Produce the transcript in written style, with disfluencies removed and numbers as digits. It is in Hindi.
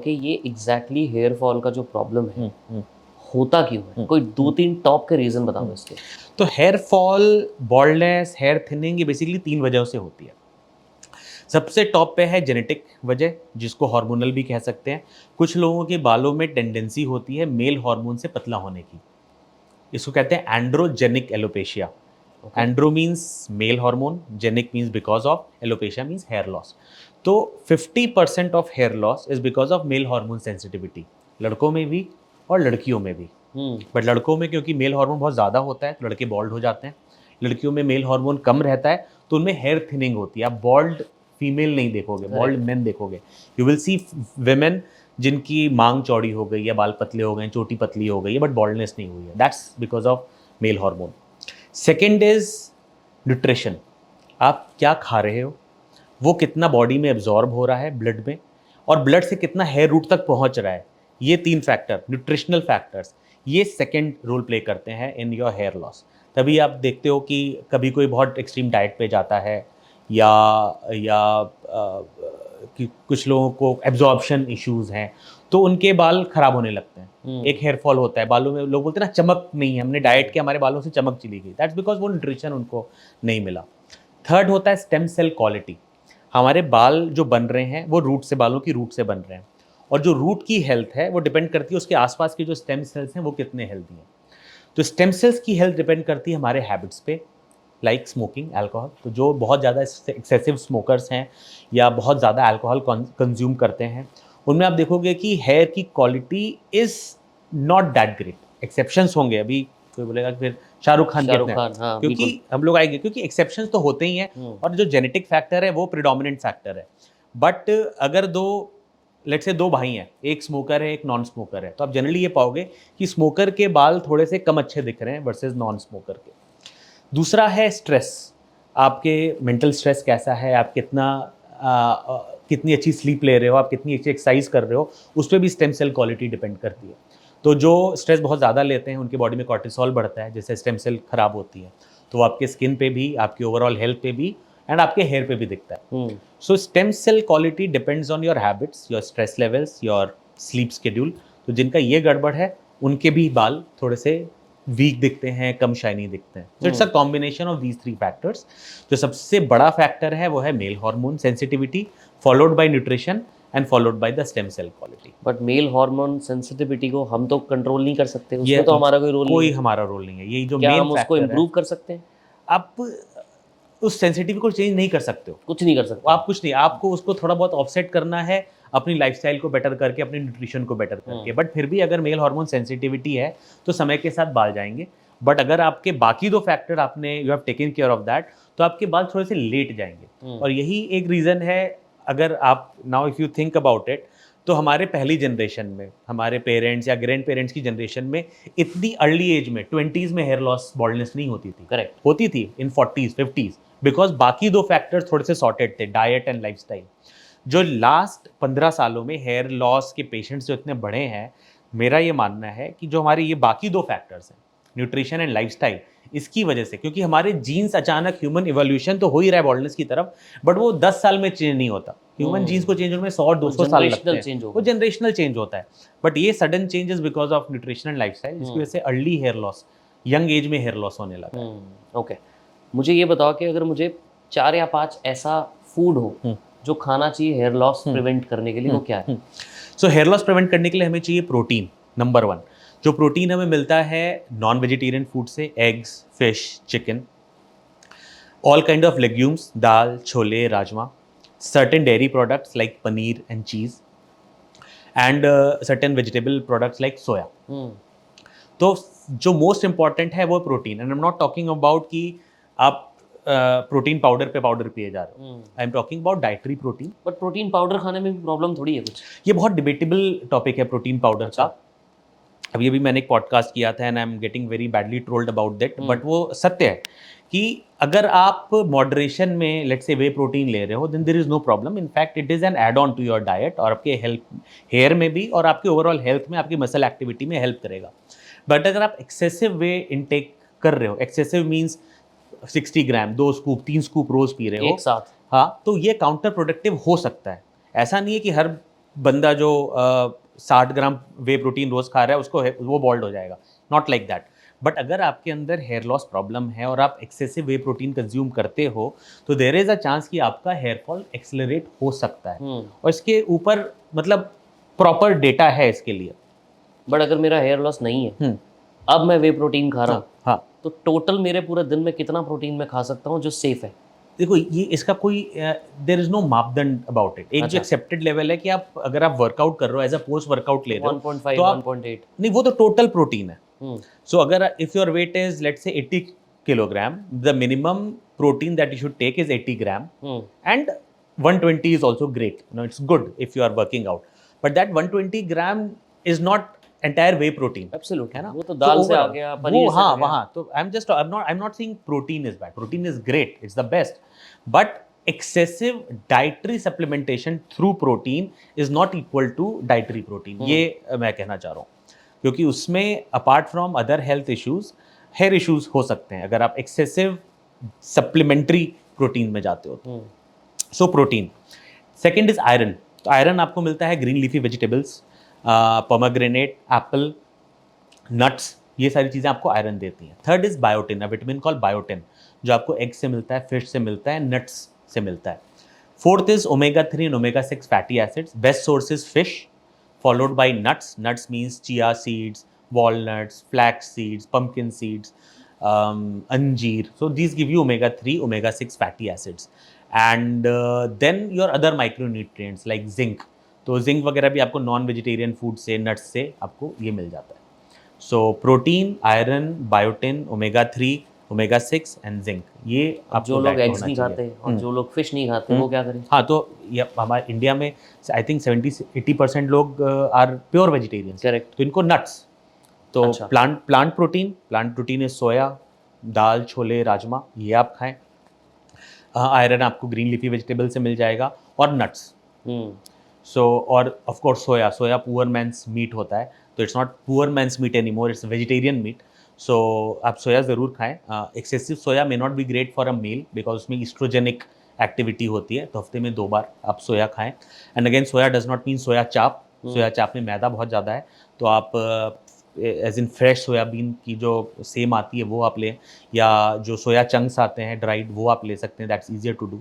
कि ये एग्जैक्टली हेयर फॉल का जो प्रॉब्लम है होता क्यों है? कोई 2-3 टॉप के रीजन बताओ इसके। तो hair fall, baldness, hair thinning, ये बेसिकली 3 वजहों से होती है। सबसे टॉप पे है जेनेटिक वजह, जिसको हार्मोनल भी कह सकते हैं। कुछ लोगों के बालों में टेंडेंसी होती है मेल हार्मोन से पतला होने की। इसको कहते हैं androgenic alopecia. Okay. Andro means male hormone, genic means because of, alopecia means hair loss. तो 50% of hair loss is because of male hormone sensitivity, लड़कों में भी और लड़कियों में भी। बट लड़कों में क्योंकि मेल हार्मोन बहुत ज़्यादा होता है तो लड़के बॉल्ड हो जाते हैं। लड़कियों में मेल हार्मोन कम रहता है तो उनमें हेयर थिनिंग होती है। आप बॉल्ड फीमेल नहीं देखोगे, बॉल्ड करेक्ट। मेन देखोगे। यू विल सी वेमेन जिनकी मांग चौड़ी हो गई है, बाल पतले हो गए हैं, चोटी पतली हो गई है, बट बॉल्डनेस नहीं हुई है। That's because of male hormone. Second is nutrition. आप क्या खा रहे हो, वो कितना बॉडी में एब्जॉर्ब हो रहा है ब्लड में, और ब्लड से कितना हेयर रूट तक पहुंच रहा है। ये 3 फैक्टर, न्यूट्रिशनल फैक्टर्स, ये सेकेंड रोल प्ले करते हैं इन योर हेयर लॉस। तभी आप देखते हो कि कभी कोई बहुत एक्सट्रीम डाइट पे जाता है, या कि कुछ लोगों को एब्जॉर्प्शन इश्यूज हैं तो उनके बाल खराब होने लगते हैं। एक हेयर फॉल होता है बालों में, लोग बोलते हैं ना चमक नहीं है, हमने डाइट के हमारे बालों से चमक चली गई। दैट्स बिकॉज वो न्यूट्रिशन उनको नहीं मिला। थर्ड होता है स्टेम सेल क्वालिटी। हमारे बाल जो बन रहे हैं वो रूट से, बालों की रूट से बन रहे हैं, और जो रूट की हेल्थ है वो डिपेंड करती है उसके आसपास के जो स्टेम सेल्स हैं वो कितने हेल्दी हैं। तो स्टेम सेल्स की हेल्थ डिपेंड करती है हमारे हैबिट्स पे, लाइक स्मोकिंग, अल्कोहल। तो जो बहुत ज़्यादा एक्सेसिव स्मोकर्स हैं या बहुत ज़्यादा अल्कोहल कंज्यूम करते हैं, उनमें आप देखोगे कि हेयर की quality is not that great. Exceptions होंगे, अभी कोई बोलेगा कि फिर शाहरुख खान शाहरुख कितने हैं, खान, हाँ क्योंकि बिल्कुल। हम लोग आएंगे, क्योंकि एक्सेप्शंस तो होते ही हैं। और जो जेनेटिक फैक्टर है वो प्रिडोमिनेंट फैक्टर है। बट अगर दो, लेट्स से 2 भाई हैं, एक स्मोकर है एक नॉन स्मोकर है, तो आप जनरली ये पाओगे कि स्मोकर के बाल थोड़े से कम अच्छे दिख रहे हैं वर्सेस नॉन स्मोकर के। दूसरा है स्ट्रेस। आपके मेंटल स्ट्रेस कैसा है, आप कितनी अच्छी स्लीप ले रहे हो, आप कितनी अच्छी एक्सरसाइज कर रहे हो, उस पर भी स्टेम सेल क्वालिटी डिपेंड करती है। तो जो स्ट्रेस बहुत ज़्यादा लेते हैं उनकी बॉडी में कॉर्टिसोल बढ़ता है, जिससे स्टेम सेल खराब होती है। तो वो आपके स्किन पे भी, आपकी ओवरऑल हेल्थ पे भी, एंड आपके हेयर पे भी दिखता है। So stem cell quality depends on your habits, your stress levels, your sleep schedule. तो जिनका ये गड़बड़ है उनके भी बाल थोड़े से वीक दिखते हैं, कम शाइनी दिखते हैं। तो it's a combination of these 3 factors. जो सबसे बड़ा फैक्टर है वो है male hormone sensitivity, followed by nutrition and followed by the stem cell quality. But male hormone sensitivity को हम तो कंट्रोल नहीं कर सकते, ये उसमें तो हमारा कोई रोल नहीं कोई है। हमारा रोल नहीं है, यही जो क्या मेन हम उसको फैक्टर है। इम्प्रूव कर सकते हैं? आप उस सेंसिटिविटी को चेंज नहीं कर सकते हो। कुछ नहीं कर सकते। आप कुछ नहीं, आपको उसको थोड़ा बहुत ऑफसेट करना है अपनी लाइफस्टाइल को बेटर करके, अपनी न्यूट्रिशन को बेटर करके। बट फिर भी अगर मेल हार्मोन सेंसिटिविटी है तो समय के साथ बाल जाएंगे। बट अगर आपके बाकी 2 फैक्टर आपने, you have taken care of that, तो आपके बाल थोड़े से लेट जाएंगे। और यही एक रीज़न है। अगर आप now if you think about it, तो हमारे पहली जनरेशन में, हमारे पेरेंट्स या ग्रैंड पेरेंट्स की जनरेशन में इतनी अर्ली एज में 20s में हेयर लॉस, बॉल्डनेस नहीं होती थी। करेक्ट। होती थी इन 40s 50s, बिकॉज बाकी 2 फैक्टर्स थोड़े से सॉर्टेड थे, डाइट एंड लाइफस्टाइल। जो लास्ट 15 सालों में हेयर लॉस के पेशेंट्स जो इतने बढ़े हैं, मेरा ये मानना है कि जो हमारे ये बाकी 2 फैक्टर्स हैं, न्यूट्रिशन एंड लाइफस्टाइल, इसकी वजह से, क्योंकि हमारे जीन्स अचानक, ह्यूमन इवोल्यूशन तो हो ही रहा है बॉल्डनेस की तरफ, बट वो 10 साल में चेंज नहीं होता। ह्यूमन जीन्स को चेंज होने में 100-200 साल लगते जनरेशनल हैं। चेंज वो होगा। जनरेशनल चेंज होता है। बट ये sudden changes because of nutrition and lifestyle, जिसकी वजह से early hair loss, young age में हेयर लॉस होने लगा है। ओके। मुझे ये बताओ कि अगर मुझे 4 या 5 ऐसा फूड हो जो खाना चाहिए हेयर लॉस प्रिवेंट करने के लिए, वो क्या है? सो हेयर लॉस प्रिवेंट करने के लिए हमें चाहिए प्रोटीन। नंबर 1, जो प्रोटीन हमें मिलता है नॉन वेजिटेरियन फूड से, eggs, fish, chicken, all kind of legumes, dal, chhole, rajma, certain dairy products like paneer and cheese, and certain vegetable products like soya. तो जो मोस्ट इंपॉर्टेंट है वो protein. And I am not talking about कि आप प्रोटीन पाउडर पे पाउडर पिए जा रहे हो। I am talking about dietary protein. But protein powder खाने में भी प्रॉब्लम थोड़ी है कुछ। ये बहुत डिबेटेबल टॉपिक है प्रोटीन पाउडर अच्छा। का। अभी मैंने एक पॉडकास्ट किया था and I am getting very badly trolled about that, but वो सत्य है कि अगर आप मॉडरेशन में लेट्स से वे प्रोटीन ले रहे हो, then there is no problem. In fact it is an add on to your diet, और आपके हेल्थ, हेयर में भी और आपके ओवरऑल हेल्थ में, आपकी मसल एक्टिविटी में हेल्प करेगा। बट अगर आप एक्सेसिव वे इनटेक कर रहे हो, एक्सेसिव मीन्स 60 ग्राम, 2 स्कूप, 3 स्कूप रोज पी रहे हो एक साथ। हाँ, तो ये काउंटर प्रोडक्टिव हो सकता है। ऐसा नहीं है कि हर बंदा जो 60 ग्राम वे प्रोटीन रोज खा रहा है उसको वो बॉल्ड हो जाएगा, नॉट लाइक दैट। बट अगर आपके अंदर हेयर लॉस प्रॉब्लम है और आप एक्सेसिव वे प्रोटीन कंज्यूम करते हो तो देयर इज अ चांस कि आपका हेयर फॉल एक्सेलरेट हो सकता है। और इसके ऊपर मतलब प्रॉपर डेटा है इसके लिए। बट अगर मेरा हेयर लॉस नहीं है, हम्म, अब मैं वे प्रोटीन खा रहा हूँ, हाँ तो टोटल मेरे पूरे दिन में कितना प्रोटीन मैं खा सकता हूँ जो सेफ है? देखो ये इसका कोई देयर इज नो मापदंड अबाउट इट। एक जो अच्छा। एक्सेप्टेड लेवल है कि आप अगर आप वर्कआउट कर रहे हो एज अ पोस्ट वर्कआउट ले रहे हो 1.5, तो आप 1.8। नहीं, वो तो टोटल प्रोटीन है। हम्म। सो अगर if your weight is let's say 80 kilogram, the minimum protein that you should take is 80 gram and 120 is also great. You know, it's good if you are working out. But that 120 gram is not entire whey protein. Absolutely, है ना? वो तो दाल से आ overall, गया, वो पनीर से आ हाँ गया। वहाँ तो I'm not saying protein is bad. Protein is great. It's the best. But excessive dietary supplementation through protein is not equal to dietary protein. ये मैं कहना चाह रहा हूँ, क्योंकि उसमें apart from other health issues, hair issues हो सकते हैं अगर आप excessive supplementary protein में जाते हो तो। So protein. Second is iron. तो आयरन आपको मिलता है green leafy vegetables, pomegranate, Apple, nuts, ये सारी चीज़ें आपको आयरन देती हैं। Third is biotin, a vitamin call biotin, जो आपको एग से मिलता है, फिश से मिलता है, नट्स से मिलता है। Fourth is omega 3 and omega 6 fatty acids. Best source is fish, followed by nuts. Nuts means chia seeds, walnuts, flax seeds, pumpkin seeds, anjeer. So these give you omega 3, omega 6 fatty acids. And then your other micronutrients like zinc. तो जिंक वगैरह भी आपको नॉन वेजिटेरियन फूड से, नट्स से आपको ये मिल जाता है। So protein, iron, biotin, omega 3, omega 6 and zinc, ये अब आपको जो लोग diet में एग्स होना नहीं चाहिए। खाते और जो लोग फिश नहीं खाते, वो क्या करें? हाँ, तो ये हमारे इंडिया में आई थिंक 70-80% लोग आर प्योर वेजिटेरियन। करेक्ट। तो इनको नट्स, तो अच्छा। प्लांट प्रोटीन इज सोया, दाल, छोले, राजमा, ये आप खाएं। आयरन आपको ग्रीन लीफी वेजिटेबल से मिल जाएगा और नट्स। सो और of course soya poor man's meat होता है, तो it's not poor man's meat any, it's vegetarian meat. So आप सोया ज़रूर खाएं। Excessive soya may not be great for a male because उसमें ईस्ट्रोजेनिक एक्टिविटी होती है, तो हफ्ते में 2 बार आप सोया खाएं। And again soya does not mean soya chaap. Soya चाप में मैदा बहुत ज़्यादा है, तो आप एज इन फ्रेश सोयाबीन की जो सेम आती है वो आप लें, या जो सोया चंक्स आते हैं ड्राइड वो आप ले सकते हैं, दैट्स ईजियर टू डू।